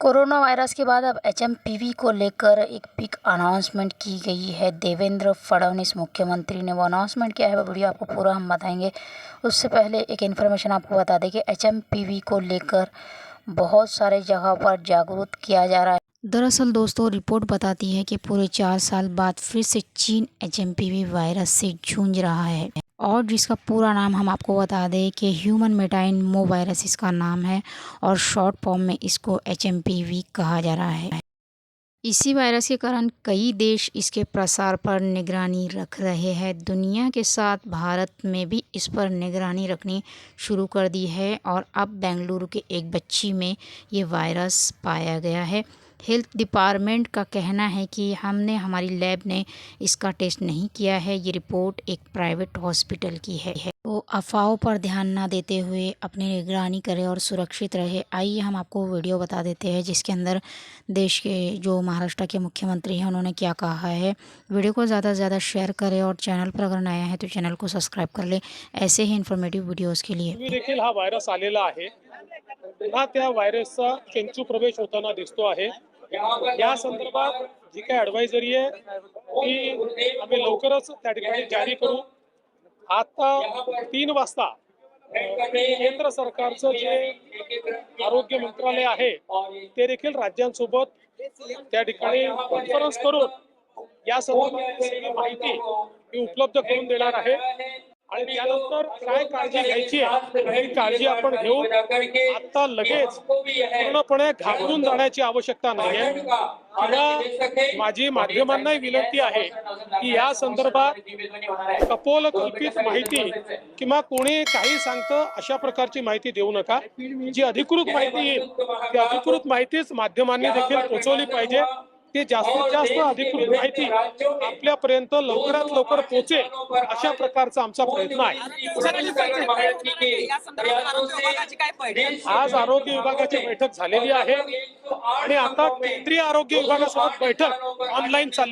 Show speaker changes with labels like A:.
A: Corona virus के बाद अब एचएमपीवी को लेकर एक बिग अनाउंसमेंट की गई है। देवेंद्र फडणवीस मुख्यमंत्री ने वो अनाउंसमेंट किया है, वो वीडियो आपको पूरा हम बताएंगे। उससे पहले एक इन्फॉर्मेशन आपको बता दें कि एचएमपीवी को लेकर बहुत सारे जगह पर जागरूक किया जा रहा है। दरअसल दोस्तों, रिपोर्ट बताती है कि पूरे 4 साल बाद फिर से चीन एचएमपीवी वायरस से जूझ रहा है, और जिसका पूरा नाम हम आपको बता दें कि ह्यूमन मेटाइनो वायरस इसका नाम है, और शॉर्ट फॉर्म में इसको एचएमपीवी कहा जा रहा है। इसी वायरस के कारण कई देश इसके प्रसार पर निगरानी रख रहे हैं। दुनिया के साथ भारत में भी इस पर निगरानी रखनी शुरू कर दी है, और अब बेंगलुरु के एक बच्ची में ये वायरस पाया गया है। हेल्थ डिपार्टमेंट का कहना है कि हमारी लैब ने इसका टेस्ट नहीं किया है। ये रिपोर्ट एक प्राइवेट हॉस्पिटल की है। तो अफवाहों पर ध्यान ना देते हुए अपनी निगरानी करें और सुरक्षित रहे। आइए हम आपको वीडियो बता देते हैं जिसके अंदर देश के जो महाराष्ट्र के मुख्यमंत्री हैं उन्होंने क्या कहा है। वीडियो को ज़्यादा से ज़्यादा शेयर करें, और चैनल पर अगर नया है तो चैनल को सब्सक्राइब कर लें ऐसे ही इन्फॉर्मेटिव्ह वीडियोज़ के लिए।
B: देखील हा व्हायरस आलेला आहे। पुन्हा त्या व्हायरसचा चेंचू प्रवेश होताना दिसतो आहे। या संदर्भात जी काही ॲडवायझरी आहे ती आम्ही लवकरच त्या ठिकाणी जारी करू। आता 3 वाजता केंद्र सरकारचं जे आरोग्य मंत्रालय आहे ते देखील राज्यांसोबत त्या ठिकाणी कॉन्फरन्स करून या संदर्भात सगळी माहिती ही उपलब्ध करून देणार आहे, आणि त्यानंतर काय काळजी घ्यायची आहे ही काळजी आपण घेऊ। आता लगेच पूर्णपणे घाबरून जाण्याची आवश्यकता नाहीये, किंवा माझी माध्यमांनाही विनंती आहे की या संदर्भात कपोल कल्पित माहिती किंवा कोणी काही सांगतं अशा प्रकारची माहिती देऊ नका। जी अधिकृत माहिती येईल ती अधिकृत माहितीच माध्यमांनी देखील पोहोचवली पाहिजे। ते जास्तीत जास्त अधिकृत माहिती आपल्यापर्यंत लवकरात लवकर पोहोचेल अशा प्रकारचा आमचा प्रयत्न आहे। आज आरोग्य विभागाची बैठक झालेली आहे, आणि आता केंद्रीय आरोग्य विभागासोबत बैठक ऑनलाईन चालली